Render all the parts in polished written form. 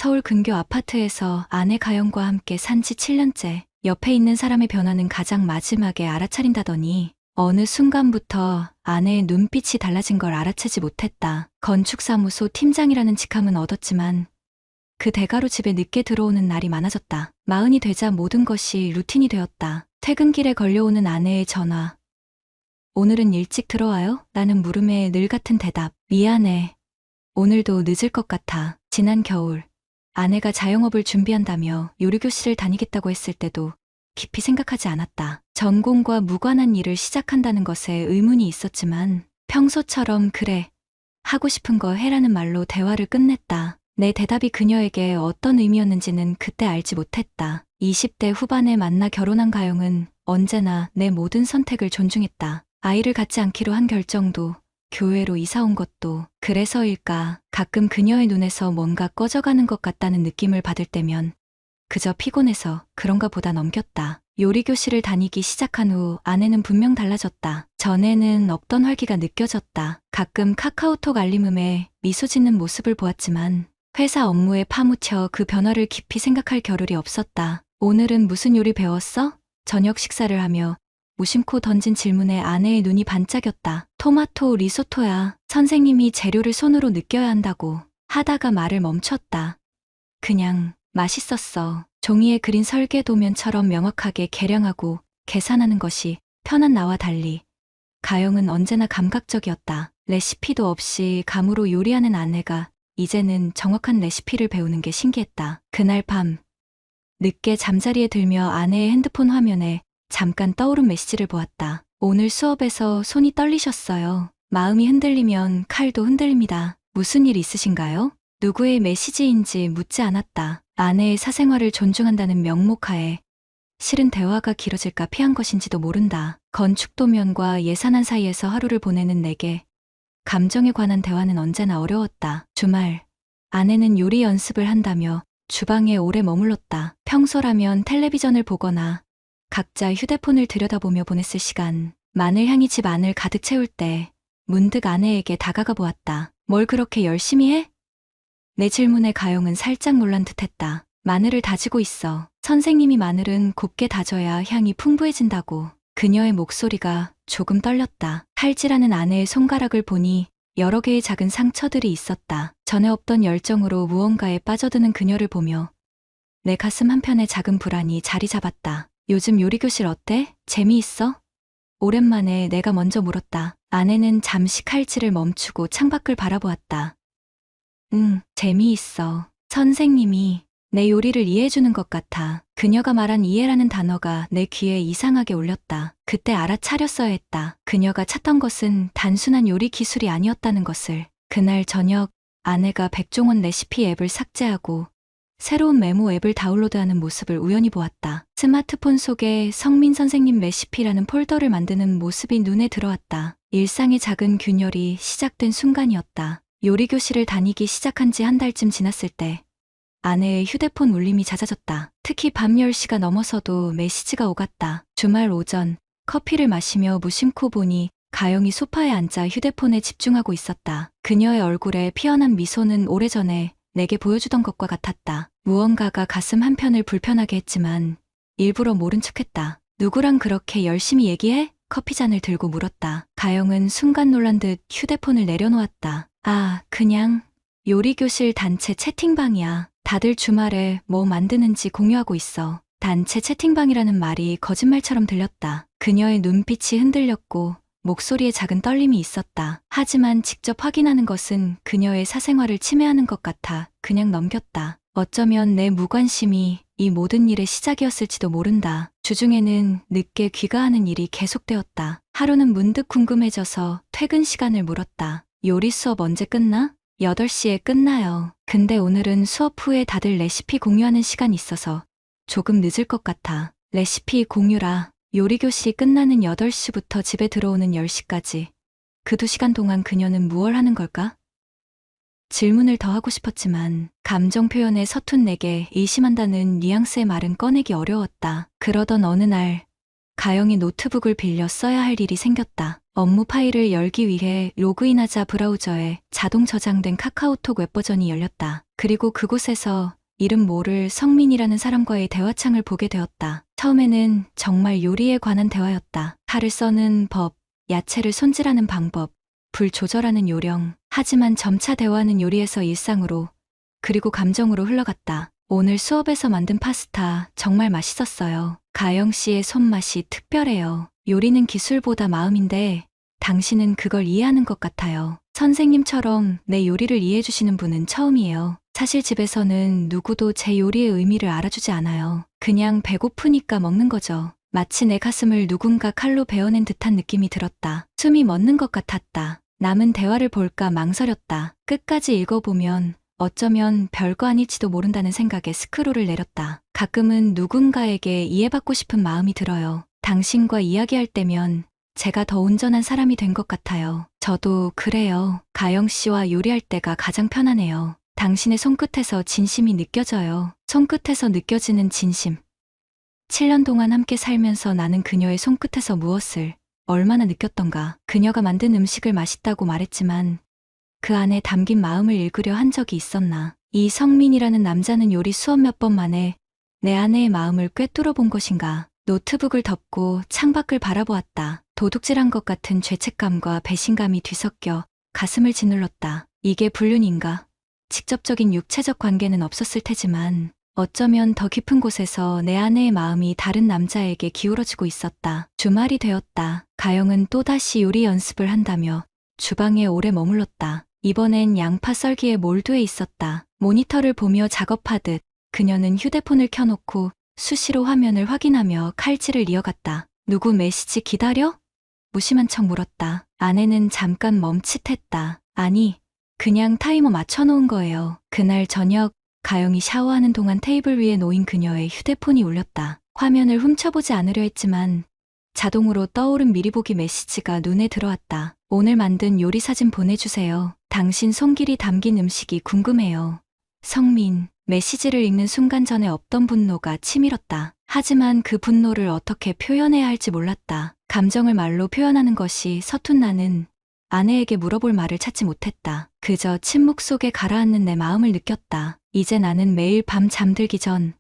서울 근교 아파트에서 아내 가영과 함께 산지 7년째. 옆에 있는 사람의 변화는 가장 마지막에 알아차린다더니 어느 순간부터 아내의 눈빛이 달라진 걸 알아채지 못했다. 건축사무소 팀장이라는 직함은 얻었지만 그 대가로 집에 늦게 들어오는 날이 많아졌다. 마흔이 되자 모든 것이 루틴이 되었다. 퇴근길에 걸려오는 아내의 전화. 오늘은 일찍 들어와요? 라는 물음에 늘 같은 대답. 미안해. 오늘도 늦을 것 같아. 지난 겨울 아내가 자영업을 준비한다며 요리교실을 다니겠다고 했을 때도 깊이 생각하지 않았다. 전공과 무관한 일을 시작한다는 것에 의문이 있었지만 평소처럼 그래, 하고 싶은 거 해라는 말로 대화를 끝냈다. 내 대답이 그녀에게 어떤 의미였는지는 그때 알지 못했다. 20대 후반에 만나 결혼한 가영은 언제나 내 모든 선택을 존중했다. 아이를 갖지 않기로 한 결정도, 교회로 이사 온 것도 그래서일까. 가끔 그녀의 눈에서 뭔가 꺼져가는 것 같다는 느낌을 받을 때면 그저 피곤해서 그런가 보다 넘겼다. 요리교실을 다니기 시작한 후 아내는 분명 달라졌다. 전에는 없던 활기가 느껴졌다. 가끔 카카오톡 알림음에 미소 짓는 모습을 보았지만 회사 업무에 파묻혀 그 변화를 깊이 생각할 겨를이 없었다. 오늘은 무슨 요리 배웠어? 저녁 식사를 하며 무심코 던진 질문에 아내의 눈이 반짝였다. 토마토 리소토야. 선생님이 재료를 손으로 느껴야 한다고 하다가 말을 멈췄다. 그냥 맛있었어. 종이에 그린 설계도면처럼 명확하게 계량하고 계산하는 것이 편한 나와 달리 가영은 언제나 감각적이었다. 레시피도 없이 감으로 요리하는 아내가 이제는 정확한 레시피를 배우는 게 신기했다. 그날 밤 늦게 잠자리에 들며 아내의 핸드폰 화면에 잠깐 떠오른 메시지를 보았다. 오늘 수업에서 손이 떨리셨어요. 마음이 흔들리면 칼도 흔들립니다. 무슨 일 있으신가요? 누구의 메시지인지 묻지 않았다. 아내의 사생활을 존중한다는 명목하에 실은 대화가 길어질까 피한 것인지도 모른다. 건축도면과 예산안 사이에서 하루를 보내는 내게 감정에 관한 대화는 언제나 어려웠다. 주말 아내는 요리 연습을 한다며 주방에 오래 머물렀다. 평소라면 텔레비전을 보거나 각자 휴대폰을 들여다보며 보냈을 시간. 마늘 향이 집 안을 가득 채울 때 문득 아내에게 다가가 보았다. 뭘 그렇게 열심히 해? 내 질문에 가영은 살짝 놀란 듯했다. 마늘을 다지고 있어. 선생님이 마늘은 곱게 다져야 향이 풍부해진다고. 그녀의 목소리가 조금 떨렸다. 칼질하는 아내의 손가락을 보니 여러 개의 작은 상처들이 있었다. 전에 없던 열정으로 무언가에 빠져드는 그녀를 보며 내 가슴 한편에 작은 불안이 자리 잡았다. 요즘 요리교실 어때? 재미있어? 오랜만에 내가 먼저 물었다. 아내는 잠시 칼질을 멈추고 창밖을 바라보았다. 재미있어. 선생님이 내 요리를 이해해주는 것 같아. 그녀가 말한 이해라는 단어가 내 귀에 이상하게 울렸다. 그때 알아차렸어야 했다. 그녀가 찾던 것은 단순한 요리 기술이 아니었다는 것을. 그날 저녁 아내가 백종원 레시피 앱을 삭제하고 새로운 메모 앱을 다운로드하는 모습을 우연히 보았다. 스마트폰 속에 성민 선생님 레시피라는 폴더를 만드는 모습이 눈에 들어왔다. 일상의 작은 균열이 시작된 순간이었다. 요리교실을 다니기 시작한 지 한 달쯤 지났을 때 아내의 휴대폰 울림이 잦아졌다. 특히 밤 10시가 넘어서도 메시지가 오갔다. 주말 오전 커피를 마시며 무심코 보니 가영이 소파에 앉아 휴대폰에 집중하고 있었다. 그녀의 얼굴에 피어난 미소는 오래전에 내게 보여주던 것과 같았다. 무언가가 가슴 한편을 불편하게 했지만 일부러 모른 척했다. 누구랑 그렇게 열심히 얘기해? 커피잔을 들고 물었다. 가영은 순간 놀란 듯 휴대폰을 내려놓았다. 아, 그냥 요리교실 단체 채팅방이야. 다들 주말에 뭐 만드는지 공유하고 있어. 단체 채팅방이라는 말이 거짓말처럼 들렸다. 그녀의 눈빛이 흔들렸고 목소리에 작은 떨림이 있었다. 하지만 직접 확인하는 것은 그녀의 사생활을 침해하는 것 같아 그냥 넘겼다. 어쩌면 내 무관심이 이 모든 일의 시작이었을지도 모른다. 주중에는 늦게 귀가하는 일이 계속되었다. 하루는 문득 궁금해져서 퇴근 시간을 물었다. 요리 수업 언제 끝나? 8시에 끝나요. 근데 오늘은 수업 후에 다들 레시피 공유하는 시간이 있어서 조금 늦을 것 같아. 레시피 공유라. 요리교실이 끝나는 8시부터 집에 들어오는 10시까지. 그 2시간 동안 그녀는 무얼 하는 걸까? 질문을 더 하고 싶었지만 감정 표현에 서툰 내게 의심한다는 뉘앙스의 말은 꺼내기 어려웠다. 그러던 어느 날 가영이 노트북을 빌려 써야 할 일이 생겼다. 업무 파일을 열기 위해 로그인하자 브라우저에 자동 저장된 카카오톡 웹버전이 열렸다. 그리고 그곳에서 이름 모를 성민이라는 사람과의 대화창을 보게 되었다. 처음에는 정말 요리에 관한 대화였다. 칼을 써는 법, 야채를 손질하는 방법, 불 조절하는 요령. 하지만 점차 대화는 요리에서 일상으로, 그리고 감정으로 흘러갔다. 오늘 수업에서 만든 파스타 정말 맛있었어요. 가영 씨의 손맛이 특별해요. 요리는 기술보다 마음인데 당신은 그걸 이해하는 것 같아요. 선생님처럼 내 요리를 이해해 주시는 분은 처음이에요. 사실 집에서는 누구도 제 요리의 의미를 알아주지 않아요. 그냥 배고프니까 먹는 거죠. 마치 내 가슴을 누군가 칼로 베어낸 듯한 느낌이 들었다. 숨이 멎는 것 같았다. 남은 대화를 볼까 망설였다. 끝까지 읽어보면 어쩌면 별거 아닐지도 모른다는 생각에 스크롤을 내렸다. 가끔은 누군가에게 이해받고 싶은 마음이 들어요. 당신과 이야기할 때면 제가 더 온전한 사람이 된 것 같아요. 저도 그래요. 가영 씨와 요리할 때가 가장 편하네요. 당신의 손끝에서 진심이 느껴져요. 손끝에서 느껴지는 진심. 7년 동안 함께 살면서 나는 그녀의 손끝에서 무엇을 얼마나 느꼈던가. 그녀가 만든 음식을 맛있다고 말했지만 그 안에 담긴 마음을 읽으려 한 적이 있었나. 이 성민이라는 남자는 요리 수업 몇 번 만에 내 아내의 마음을 꿰뚫어 본 것인가. 노트북을 덮고 창밖을 바라보았다. 도둑질한 것 같은 죄책감과 배신감이 뒤섞여 가슴을 짓눌렀다. 이게 불륜인가? 직접적인 육체적 관계는 없었을 테지만 어쩌면 더 깊은 곳에서 내 아내의 마음이 다른 남자에게 기울어지고 있었다. 주말이 되었다. 가영은 또다시 요리 연습을 한다며 주방에 오래 머물렀다. 이번엔 양파 썰기에 몰두해 있었다. 모니터를 보며 작업하듯 그녀는 휴대폰을 켜놓고 수시로 화면을 확인하며 칼질을 이어갔다. 누구 메시지 기다려? 무심한 척 물었다. 아내는 잠깐 멈칫했다. 아니, 그냥 타이머 맞춰놓은 거예요. 그날 저녁 가영이 샤워하는 동안 테이블 위에 놓인 그녀의 휴대폰이 울렸다. 화면을 훔쳐보지 않으려 했지만 자동으로 떠오른 미리 보기 메시지가 눈에 들어왔다. 오늘 만든 요리 사진 보내주세요. 당신 손길이 담긴 음식이 궁금해요. 성민. 메시지를 읽는 순간 전에 없던 분노가 치밀었다. 하지만 그 분노를 어떻게 표현해야 할지 몰랐다. 감정을 말로 표현하는 것이 서툰 나는 아내에게 물어볼 말을 찾지 못했다. 그저 침묵 속에 가라앉는 내 마음을 느꼈다. 이제 나는 매일 밤 잠들기 전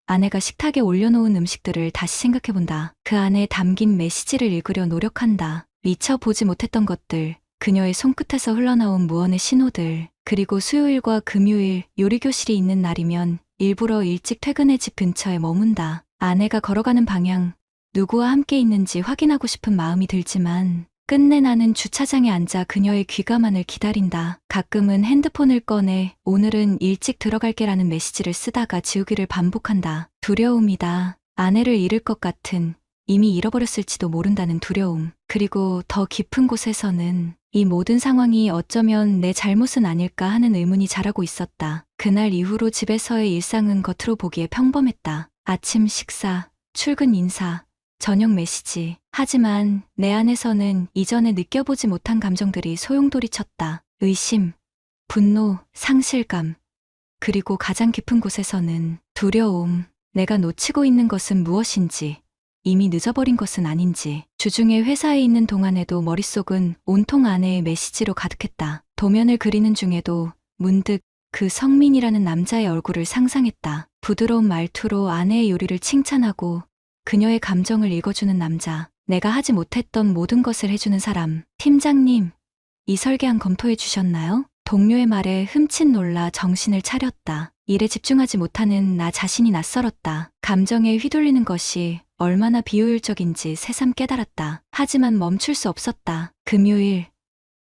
아내가 식탁에 올려놓은 음식들을 다시 생각해본다. 그 안에 담긴 메시지를 읽으려 노력한다. 미처 보지 못했던 것들, 그녀의 손끝에서 흘러나온 무언의 신호들, 그리고 수요일과 금요일 요리교실이 있는 날이면 일부러 일찍 퇴근해 집 근처에 머문다. 아내가 걸어가는 방향, 누구와 함께 있는지 확인하고 싶은 마음이 들지만 끝내 나는 주차장에 앉아 그녀의 귀가만을 기다린다. 가끔은 핸드폰을 꺼내 오늘은 일찍 들어갈게라는 메시지를 쓰다가 지우기를 반복한다. 두려움이다. 아내를 잃을 것 같은, 이미 잃어버렸을지도 모른다는 두려움. 그리고 더 깊은 곳에서는 이 모든 상황이 어쩌면 내 잘못은 아닐까 하는 의문이 자라고 있었다. 그날 이후로 집에서의 일상은 겉으로 보기에 평범했다. 아침 식사, 출근 인사, 저녁 메시지. 하지만 내 안에서는 이전에 느껴보지 못한 감정들이 소용돌이쳤다. 의심, 분노, 상실감. 그리고 가장 깊은 곳에서는 두려움. 내가 놓치고 있는 것은 무엇인지, 이미 늦어버린 것은 아닌지. 주중에 회사에 있는 동안에도 머릿속은 온통 아내의 메시지로 가득했다. 도면을 그리는 중에도 문득 그 성민이라는 남자의 얼굴을 상상했다. 부드러운 말투로 아내의 요리를 칭찬하고 그녀의 감정을 읽어주는 남자. 내가 하지 못했던 모든 것을 해주는 사람. 팀장님, 이 설계안 검토해 주셨나요? 동료의 말에 흠칫 놀라 정신을 차렸다. 일에 집중하지 못하는 나 자신이 낯설었다. 감정에 휘둘리는 것이 얼마나 비효율적인지 새삼 깨달았다. 하지만 멈출 수 없었다. 금요일,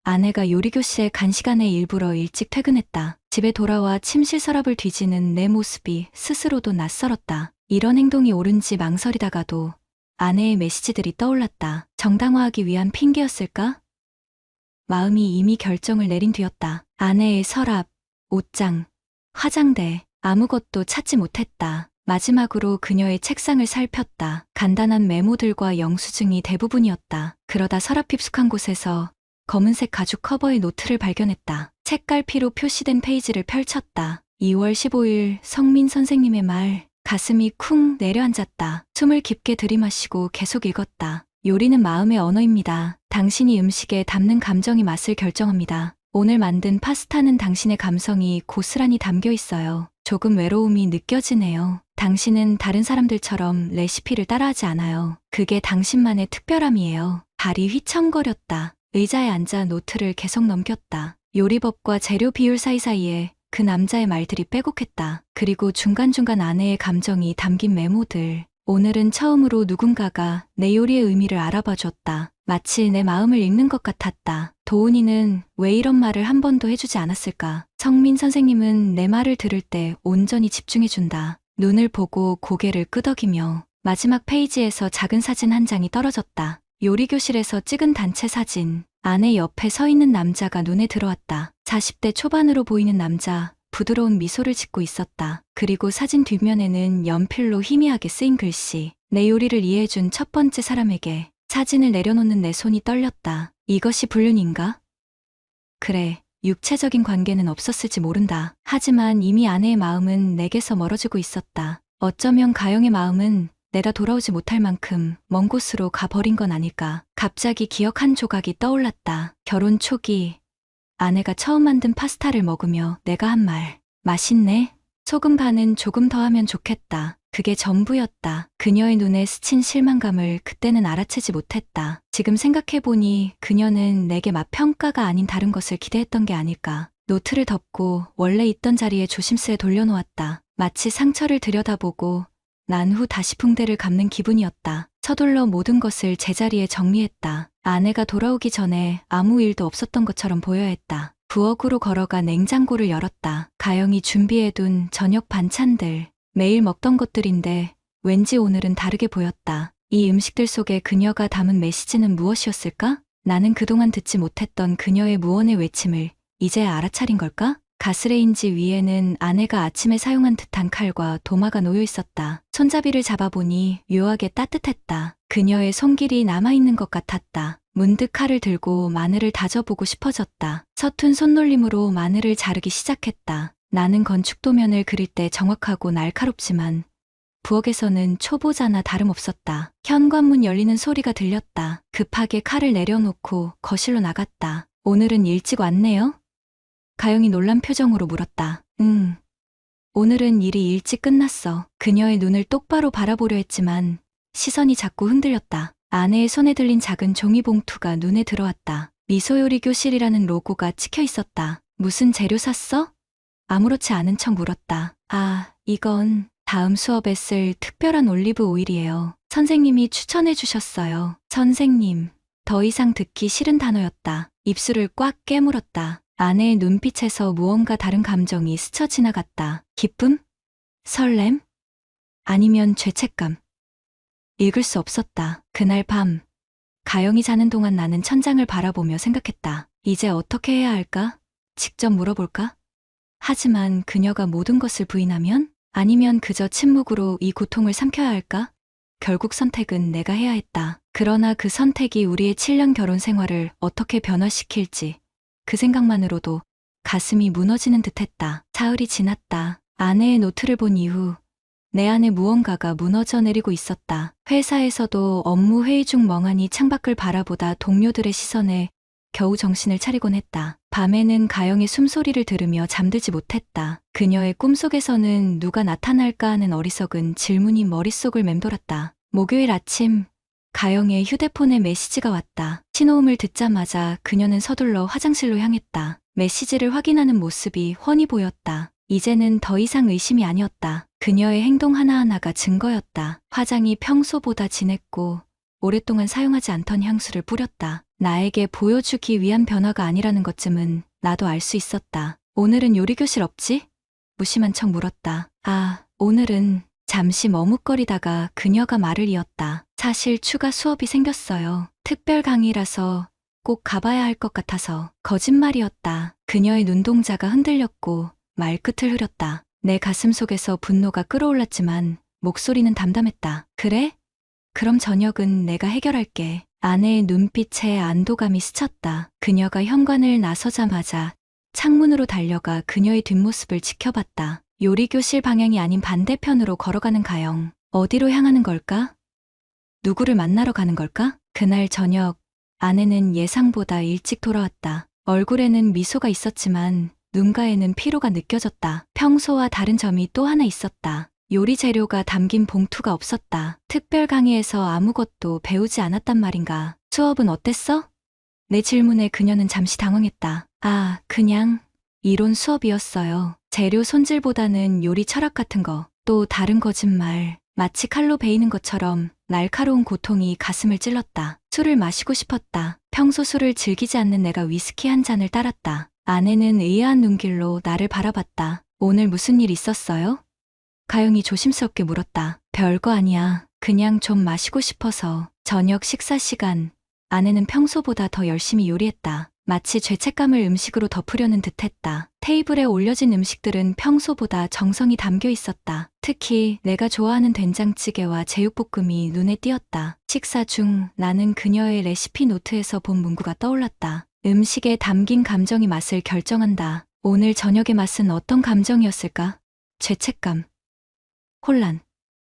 아내가 요리교실에 간 시간에 일부러 일찍 퇴근했다. 집에 돌아와 침실 서랍을 뒤지는 내 모습이 스스로도 낯설었다. 이런 행동이 옳은지 망설이다가도 아내의 메시지들이 떠올랐다. 정당화하기 위한 핑계였을까? 마음이 이미 결정을 내린 뒤였다. 아내의 서랍, 옷장, 화장대, 아무것도 찾지 못했다. 마지막으로 그녀의 책상을 살폈다. 간단한 메모들과 영수증이 대부분이었다. 그러다 서랍 깊숙한 곳에서 검은색 가죽 커버의 노트를 발견했다. 책갈피로 표시된 페이지를 펼쳤다. 2월 15일 성민 선생님의 말. 가슴이 쿵 내려앉았다. 숨을 깊게 들이마시고 계속 읽었다. 요리는 마음의 언어입니다. 당신이 음식에 담는 감정이 맛을 결정합니다. 오늘 만든 파스타는 당신의 감성이 고스란히 담겨 있어요. 조금 외로움이 느껴지네요. 당신은 다른 사람들처럼 레시피를 따라하지 않아요. 그게 당신만의 특별함이에요. 발이 휘청거렸다. 의자에 앉아 노트를 계속 넘겼다. 요리법과 재료 비율 사이사이에 그 남자의 말들이 빼곡했다. 그리고 중간중간 아내의 감정이 담긴 메모들. 오늘은 처음으로 누군가가 내 요리의 의미를 알아봐 줬다. 마치 내 마음을 읽는 것 같았다. 도훈이는 왜 이런 말을 한 번도 해주지 않았을까? 성민 선생님은 내 말을 들을 때 온전히 집중해준다. 눈을 보고 고개를 끄덕이며 마지막 페이지에서 작은 사진 한 장이 떨어졌다. 요리교실에서 찍은 단체 사진. 아내 옆에 서 있는 남자가 눈에 들어왔다. 40대 초반으로 보이는 남자, 부드러운 미소를 짓고 있었다. 그리고 사진 뒷면에는 연필로 희미하게 쓰인 글씨. 내 요리를 이해해준 첫 번째 사람에게. 사진을 내려놓는 내 손이 떨렸다. 이것이 불륜인가? 그래, 육체적인 관계는 없었을지 모른다. 하지만 이미 아내의 마음은 내게서 멀어지고 있었다. 어쩌면 가영의 마음은 내가 돌아오지 못할 만큼 먼 곳으로 가버린 건 아닐까. 갑자기 기억 한 조각이 떠올랐다. 결혼 초기, 아내가 처음 만든 파스타를 먹으며 내가 한 말. 맛있네. 소금 간은 조금 더 하면 좋겠다. 그게 전부였다. 그녀의 눈에 스친 실망감을 그때는 알아채지 못했다. 지금 생각해보니 그녀는 내게 맛 평가가 아닌 다른 것을 기대했던 게 아닐까. 노트를 덮고 원래 있던 자리에 조심스레 돌려놓았다. 마치 상처를 들여다보고 난 후 다시 붕대를 감는 기분이었다. 서둘러 모든 것을 제자리에 정리했다. 아내가 돌아오기 전에 아무 일도 없었던 것처럼 보여야 했다. 부엌으로 걸어가 냉장고를 열었다. 가영이 준비해둔 저녁 반찬들. 매일 먹던 것들인데 왠지 오늘은 다르게 보였다. 이 음식들 속에 그녀가 담은 메시지는 무엇이었을까? 나는 그동안 듣지 못했던 그녀의 무언의 외침을 이제야 알아차린 걸까? 가스레인지 위에는 아내가 아침에 사용한 듯한 칼과 도마가 놓여 있었다. 손잡이를 잡아보니 묘하게 따뜻했다. 그녀의 손길이 남아있는 것 같았다. 문득 칼을 들고 마늘을 다져보고 싶어졌다. 서툰 손놀림으로 마늘을 자르기 시작했다. 나는 건축도면을 그릴 때 정확하고 날카롭지만 부엌에서는 초보자나 다름없었다. 현관문 열리는 소리가 들렸다. 급하게 칼을 내려놓고 거실로 나갔다. 오늘은 일찍 왔네요? 가영이 놀란 표정으로 물었다. 응. 오늘은 일이 일찍 끝났어. 그녀의 눈을 똑바로 바라보려 했지만 시선이 자꾸 흔들렸다. 아내의 손에 들린 작은 종이봉투가 눈에 들어왔다. 미소요리 교실이라는 로고가 찍혀 있었다. 무슨 재료 샀어? 아무렇지 않은 척 물었다. 아, 이건 다음 수업에 쓸 특별한 올리브 오일이에요. 선생님이 추천해 주셨어요. 선생님. 더 이상 듣기 싫은 단어였다. 입술을 꽉 깨물었다. 아내의 눈빛에서 무언가 다른 감정이 스쳐 지나갔다. 기쁨? 설렘? 아니면 죄책감? 읽을 수 없었다. 그날 밤, 가영이 자는 동안 나는 천장을 바라보며 생각했다. 이제 어떻게 해야 할까? 직접 물어볼까? 하지만 그녀가 모든 것을 부인하면? 아니면 그저 침묵으로 이 고통을 삼켜야 할까? 결국 선택은 내가 해야 했다. 그러나 그 선택이 우리의 7년 결혼 생활을 어떻게 변화시킬지 그 생각만으로도 가슴이 무너지는 듯했다. 사흘이 지났다. 아내의 노트를 본 이후 내 안에 무언가가 무너져 내리고 있었다. 회사에서도 업무 회의 중 멍하니 창밖을 바라보다 동료들의 시선에 겨우 정신을 차리곤 했다. 밤에는 가영의 숨소리를 들으며 잠들지 못했다. 그녀의 꿈속에서는 누가 나타날까 하는 어리석은 질문이 머릿속을 맴돌았다. 목요일 아침, 가영의 휴대폰에 메시지가 왔다. 신호음을 듣자마자 그녀는 서둘러 화장실로 향했다. 메시지를 확인하는 모습이 훤히 보였다. 이제는 더 이상 의심이 아니었다. 그녀의 행동 하나하나가 증거였다. 화장이 평소보다 진했고 오랫동안 사용하지 않던 향수를 뿌렸다. 나에게 보여주기 위한 변화가 아니라는 것쯤은 나도 알 수 있었다. 오늘은 요리교실 없지? 무심한 척 물었다. 아, 오늘은 잠시 머뭇거리다가 그녀가 말을 이었다. 사실 추가 수업이 생겼어요. 특별 강의라서 꼭 가봐야 할 것 같아서. 거짓말이었다. 그녀의 눈동자가 흔들렸고 말끝을 흐렸다. 내 가슴 속에서 분노가 끌어올랐지만 목소리는 담담했다. 그래? 그럼 저녁은 내가 해결할게. 아내의 눈빛에 안도감이 스쳤다. 그녀가 현관을 나서자마자 창문으로 달려가 그녀의 뒷모습을 지켜봤다. 요리교실 방향이 아닌 반대편으로 걸어가는 가영. 어디로 향하는 걸까? 누구를 만나러 가는 걸까? 그날 저녁, 아내는 예상보다 일찍 돌아왔다. 얼굴에는 미소가 있었지만 눈가에는 피로가 느껴졌다. 평소와 다른 점이 또 하나 있었다. 요리 재료가 담긴 봉투가 없었다. 특별 강의에서 아무것도 배우지 않았단 말인가. 수업은 어땠어? 내 질문에 그녀는 잠시 당황했다. 아, 그냥 이론 수업이었어요. 재료 손질보다는 요리 철학 같은 거, 또 다른 거짓말. 마치 칼로 베이는 것처럼 날카로운 고통이 가슴을 찔렀다. 술을 마시고 싶었다. 평소 술을 즐기지 않는 내가 위스키 한 잔을 따랐다. 아내는 의아한 눈길로 나를 바라봤다. 오늘 무슨 일 있었어요? 가영이 조심스럽게 물었다. 별거 아니야. 그냥 좀 마시고 싶어서. 저녁 식사 시간. 아내는 평소보다 더 열심히 요리했다. 마치 죄책감을 음식으로 덮으려는 듯했다. 테이블에 올려진 음식들은 평소보다 정성이 담겨 있었다. 특히 내가 좋아하는 된장찌개와 제육볶음이 눈에 띄었다. 식사 중 나는 그녀의 레시피 노트에서 본 문구가 떠올랐다. 음식에 담긴 감정이 맛을 결정한다. 오늘 저녁의 맛은 어떤 감정이었을까? 죄책감, 혼란,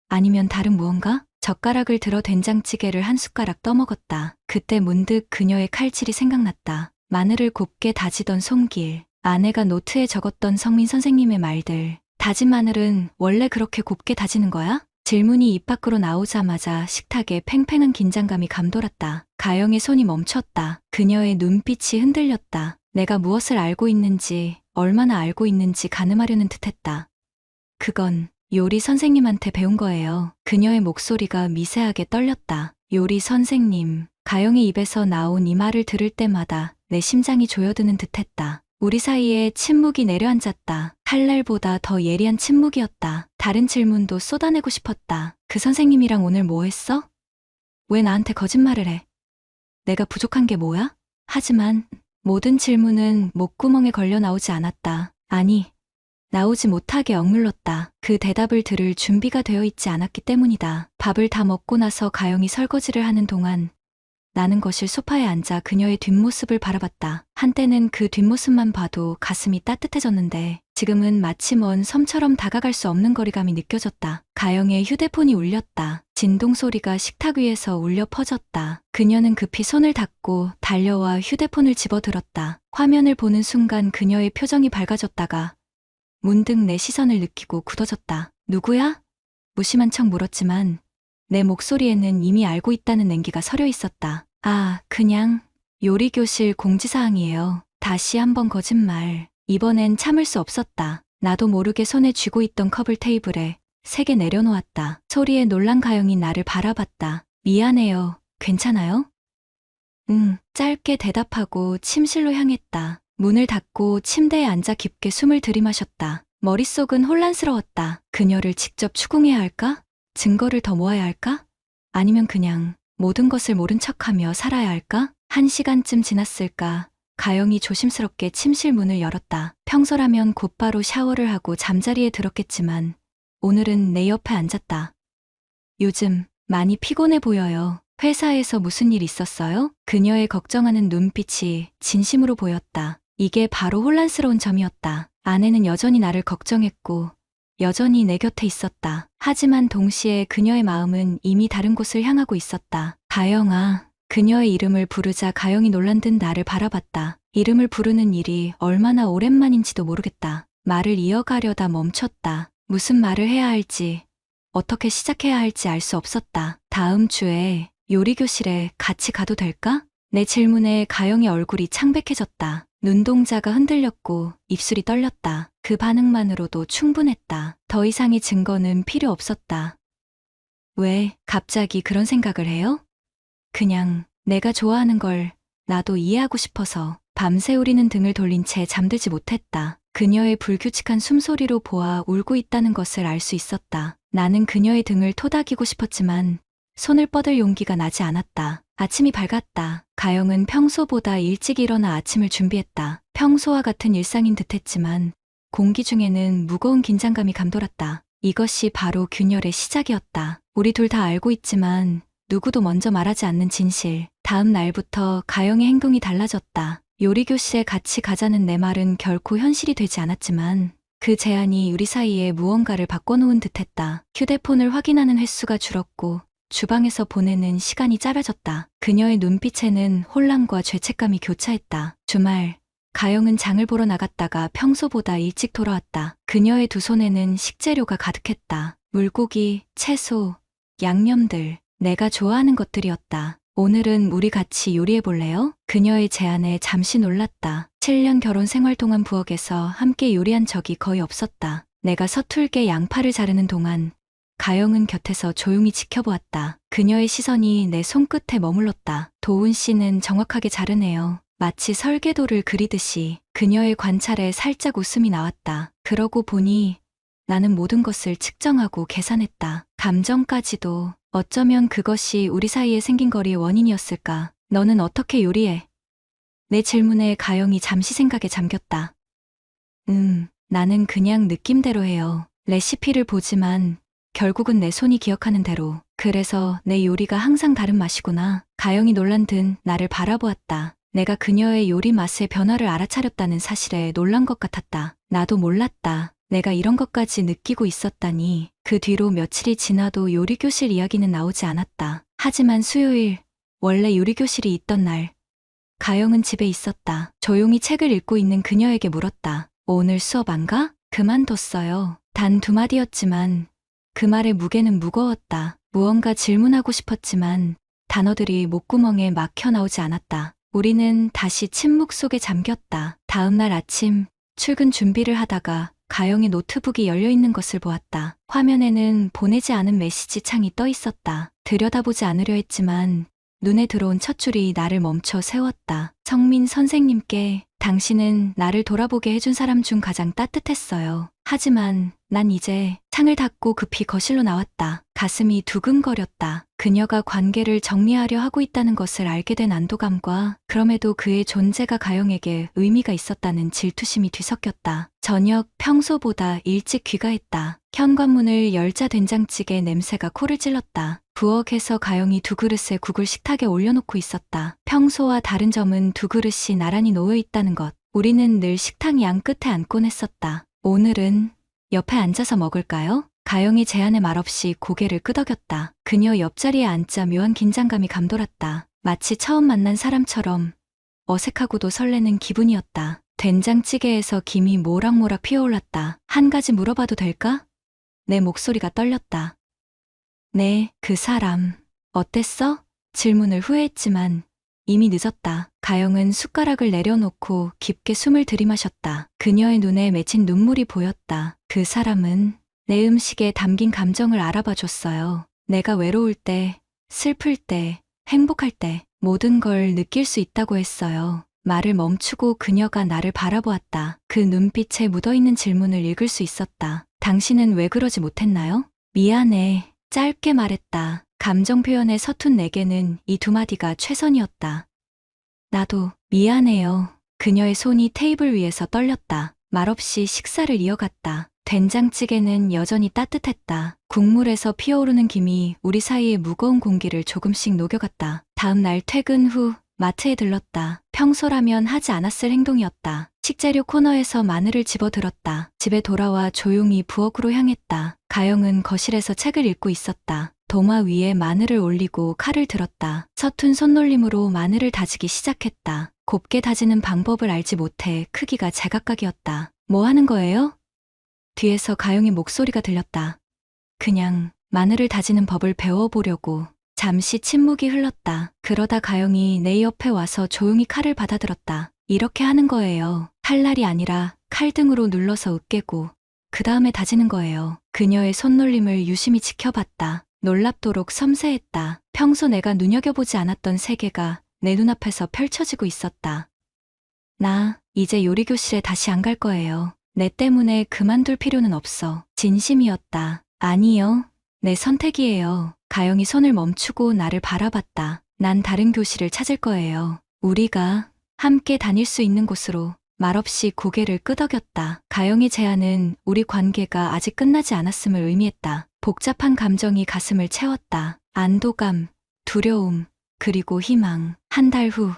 아니면 다른 무언가? 젓가락을 들어 된장찌개를 한 숟가락 떠먹었다. 그때 문득 그녀의 칼질이 생각났다. 마늘을 곱게 다지던 손길, 아내가 노트에 적었던 성민 선생님의 말들. 다진 마늘은 원래 그렇게 곱게 다지는 거야? 질문이 입 밖으로 나오자마자 식탁에 팽팽한 긴장감이 감돌았다. 가영의 손이 멈췄다. 그녀의 눈빛이 흔들렸다. 내가 무엇을 알고 있는지, 얼마나 알고 있는지 가늠하려는 듯했다. 그건 요리 선생님한테 배운 거예요. 그녀의 목소리가 미세하게 떨렸다. 요리 선생님. 가영의 입에서 나온 이 말을 들을 때마다 내 심장이 조여드는 듯했다. 우리 사이에 침묵이 내려앉았다. 할 날보다 더 예리한 침묵이었다. 다른 질문도 쏟아내고 싶었다. 그 선생님이랑 오늘 뭐 했어? 왜 나한테 거짓말을 해? 내가 부족한 게 뭐야? 하지만 모든 질문은 목구멍에 걸려 나오지 않았다. 아니, 나오지 못하게 억눌렀다. 그 대답을 들을 준비가 되어 있지 않았기 때문이다. 밥을 다 먹고 나서 가영이 설거지를 하는 동안 나는 거실 소파에 앉아 그녀의 뒷모습을 바라봤다. 한때는 그 뒷모습만 봐도 가슴이 따뜻해졌는데 지금은 마치 먼 섬처럼 다가갈 수 없는 거리감이 느껴졌다. 가영의 휴대폰이 울렸다. 진동 소리가 식탁 위에서 울려 퍼졌다. 그녀는 급히 손을 닫고 달려와 휴대폰을 집어들었다. 화면을 보는 순간 그녀의 표정이 밝아졌다가 문득 내 시선을 느끼고 굳어졌다. 누구야? 무심한 척 물었지만 내 목소리에는 이미 알고 있다는 냉기가 서려 있었다. 아, 그냥 요리교실 공지사항이에요. 다시 한번 거짓말. 이번엔 참을 수 없었다. 나도 모르게 손에 쥐고 있던 컵을 테이블에 3개 내려놓았다. 소리에 놀란 가영이 나를 바라봤다. 미안해요. 괜찮아요? 응, 짧게 대답하고 침실로 향했다. 문을 닫고 침대에 앉아 깊게 숨을 들이마셨다. 머릿속은 혼란스러웠다. 그녀를 직접 추궁해야 할까? 증거를 더 모아야 할까? 아니면 그냥 모든 것을 모른 척하며 살아야 할까? 1시간쯤 지났을까? 가영이 조심스럽게 침실 문을 열었다. 평소라면 곧바로 샤워를 하고 잠자리에 들었겠지만 오늘은 내 옆에 앉았다. 요즘 많이 피곤해 보여요. 회사에서 무슨 일 있었어요? 그녀의 걱정하는 눈빛이 진심으로 보였다. 이게 바로 혼란스러운 점이었다. 아내는 여전히 나를 걱정했고 여전히 내 곁에 있었다. 하지만 동시에 그녀의 마음은 이미 다른 곳을 향하고 있었다. 가영아. 그녀의 이름을 부르자 가영이 놀란 듯 나를 바라봤다. 이름을 부르는 일이 얼마나 오랜만인지도 모르겠다. 말을 이어가려다 멈췄다. 무슨 말을 해야 할지, 어떻게 시작해야 할지 알 수 없었다. 다음 주에 요리교실에 같이 가도 될까? 내 질문에 가영의 얼굴이 창백해졌다. 눈동자가 흔들렸고 입술이 떨렸다. 그 반응만으로도 충분했다. 더 이상의 증거는 필요 없었다. 왜 갑자기 그런 생각을 해요? 그냥 내가 좋아하는 걸 나도 이해하고 싶어서. 밤새 우리는 등을 돌린 채 잠들지 못했다. 그녀의 불규칙한 숨소리로 보아 울고 있다는 것을 알 수 있었다. 나는 그녀의 등을 토닥이고 싶었지만 손을 뻗을 용기가 나지 않았다. 아침이 밝았다. 가영은 평소보다 일찍 일어나 아침을 준비했다. 평소와 같은 일상인 듯했지만 공기 중에는 무거운 긴장감이 감돌았다. 이것이 바로 균열의 시작이었다. 우리 둘 다 알고 있지만 누구도 먼저 말하지 않는 진실. 다음 날부터 가영의 행동이 달라졌다. 요리교실에 같이 가자는 내 말은 결코 현실이 되지 않았지만 그 제안이 우리 사이에 무언가를 바꿔놓은 듯했다. 휴대폰을 확인하는 횟수가 줄었고 주방에서 보내는 시간이 짧아졌다. 그녀의 눈빛에는 혼란과 죄책감이 교차했다. 주말, 가영은 장을 보러 나갔다가 평소보다 일찍 돌아왔다. 그녀의 두 손에는 식재료가 가득했다. 물고기, 채소, 양념들, 내가 좋아하는 것들이었다. 오늘은 우리 같이 요리해 볼래요? 그녀의 제안에 잠시 놀랐다. 7년 결혼 생활 동안 부엌에서 함께 요리한 적이 거의 없었다. 내가 서툴게 양파를 자르는 동안 가영은 곁에서 조용히 지켜보았다. 그녀의 시선이 내 손끝에 머물렀다. 도훈 씨는 정확하게 자르네요. 마치 설계도를 그리듯이. 그녀의 관찰에 살짝 웃음이 나왔다. 그러고 보니 나는 모든 것을 측정하고 계산했다. 감정까지도. 어쩌면 그것이 우리 사이에 생긴 거리의 원인이었을까? 너는 어떻게 요리해? 내 질문에 가영이 잠시 생각에 잠겼다. 나는 그냥 느낌대로 해요. 레시피를 보지만 결국은 내 손이 기억하는 대로. 그래서 내 요리가 항상 다른 맛이구나. 가영이 놀란 듯 나를 바라보았다. 내가 그녀의 요리 맛의 변화를 알아차렸다는 사실에 놀란 것 같았다. 나도 몰랐다. 내가 이런 것까지 느끼고 있었다니. 그 뒤로 며칠이 지나도 요리교실 이야기는 나오지 않았다. 하지만 수요일, 원래 요리교실이 있던 날, 가영은 집에 있었다. 조용히 책을 읽고 있는 그녀에게 물었다. 오늘 수업 안 가? 그만뒀어요. 단 두 마디였지만 그 말의 무게는 무거웠다. 무언가 질문하고 싶었지만 단어들이 목구멍에 막혀 나오지 않았다. 우리는 다시 침묵 속에 잠겼다. 다음 날 아침 출근 준비를 하다가 가영의 노트북이 열려있는 것을 보았다. 화면에는 보내지 않은 메시지 창이 떠 있었다. 들여다보지 않으려 했지만 눈에 들어온 첫 줄이 나를 멈춰 세웠다. 성민 선생님께 당신은 나를 돌아보게 해준 사람 중 가장 따뜻했어요. 하지만 난 이제 창을 닫고 급히 거실로 나왔다. 가슴이 두근거렸다. 그녀가 관계를 정리하려 하고 있다는 것을 알게 된 안도감과 그럼에도 그의 존재가 가영에게 의미가 있었다는 질투심이 뒤섞였다. 저녁 평소보다 일찍 귀가했다. 현관문을 열자 된장찌개 냄새가 코를 찔렀다. 부엌에서 가영이 두 그릇에 국을 식탁에 올려놓고 있었다. 평소와 다른 점은 두 그릇이 나란히 놓여 있다는 것. 우리는 늘 식탁 양 끝에 앉곤 했었다. 오늘은 옆에 앉아서 먹을까요? 가영이 제안에 말없이 고개를 끄덕였다. 그녀 옆자리에 앉자 묘한 긴장감이 감돌았다. 마치 처음 만난 사람처럼 어색하고도 설레는 기분이었다. 된장찌개에서 김이 모락모락 피어올랐다. 한 가지 물어봐도 될까? 내 목소리가 떨렸다. 네, 그 사람. 어땠어? 질문을 후회했지만 이미 늦었다. 가영은 숟가락을 내려놓고 깊게 숨을 들이마셨다. 그녀의 눈에 맺힌 눈물이 보였다. 그 사람은 내 음식에 담긴 감정을 알아봐 줬어요. 내가 외로울 때, 슬플 때, 행복할 때 모든 걸 느낄 수 있다고 했어요. 말을 멈추고 그녀가 나를 바라보았다. 그 눈빛에 묻어있는 질문을 읽을 수 있었다. 당신은 왜 그러지 못했나요? 미안해. 짧게 말했다. 감정 표현에 서툰 내게는 이 두 마디가 최선이었다. 나도 미안해요. 그녀의 손이 테이블 위에서 떨렸다. 말없이 식사를 이어갔다. 된장찌개는 여전히 따뜻했다. 국물에서 피어오르는 김이 우리 사이의 무거운 공기를 조금씩 녹여갔다. 다음 날 퇴근 후 마트에 들렀다. 평소라면 하지 않았을 행동이었다. 식재료 코너에서 마늘을 집어들었다. 집에 돌아와 조용히 부엌으로 향했다. 가영은 거실에서 책을 읽고 있었다. 도마 위에 마늘을 올리고 칼을 들었다. 서툰 손놀림으로 마늘을 다지기 시작했다. 곱게 다지는 방법을 알지 못해 크기가 제각각이었다. 뭐 하는 거예요? 뒤에서 가영의 목소리가 들렸다. 그냥 마늘을 다지는 법을 배워보려고. 잠시 침묵이 흘렀다. 그러다 가영이 내 옆에 와서 조용히 칼을 받아들었다. 이렇게 하는 거예요. 칼날이 아니라 칼등으로 눌러서 으깨고 그 다음에 다지는 거예요. 그녀의 손놀림을 유심히 지켜봤다. 놀랍도록 섬세했다. 평소 내가 눈여겨보지 않았던 세계가 내 눈앞에서 펼쳐지고 있었다. 나 이제 요리교실에 다시 안 갈 거예요. 내 때문에 그만둘 필요는 없어. 진심이었다. 아니요. 내 선택이에요. 가영이 손을 멈추고 나를 바라봤다. 난 다른 교실을 찾을 거예요. 우리가 함께 다닐 수 있는 곳으로. 말없이 고개를 끄덕였다. 가영의 제안은 우리 관계가 아직 끝나지 않았음을 의미했다. 복잡한 감정이 가슴을 채웠다. 안도감, 두려움, 그리고 희망. 한 달 후.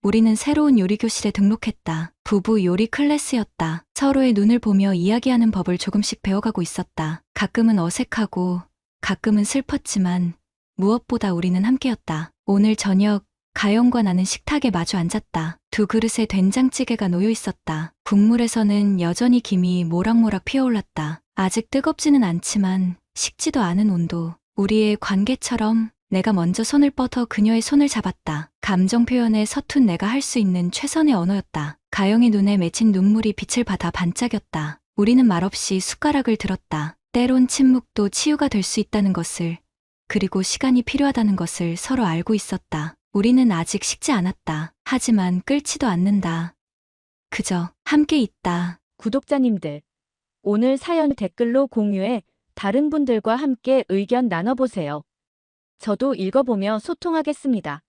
우리는 새로운 요리 교실에 등록했다. 부부 요리 클래스였다. 서로의 눈을 보며 이야기하는 법을 조금씩 배워가고 있었다. 가끔은 어색하고 가끔은 슬펐지만 무엇보다 우리는 함께였다. 오늘 저녁 가영과 나는 식탁에 마주 앉았다. 두 그릇에 된장찌개가 놓여 있었다. 국물에서는 여전히 김이 모락모락 피어올랐다. 아직 뜨겁지는 않지만 식지도 않은 온도. 우리의 관계처럼 내가 먼저 손을 뻗어 그녀의 손을 잡았다. 감정 표현에 서툰 내가 할 수 있는 최선의 언어였다. 가영의 눈에 맺힌 눈물이 빛을 받아 반짝였다. 우리는 말없이 숟가락을 들었다. 때론 침묵도 치유가 될 수 있다는 것을, 그리고 시간이 필요하다는 것을 서로 알고 있었다. 우리는 아직 식지 않았다. 하지만 끓지도 않는다. 그저 함께 있다. 구독자님들, 오늘 사연 댓글로 공유해 다른 분들과 함께 의견 나눠보세요. 저도 읽어보며 소통하겠습니다.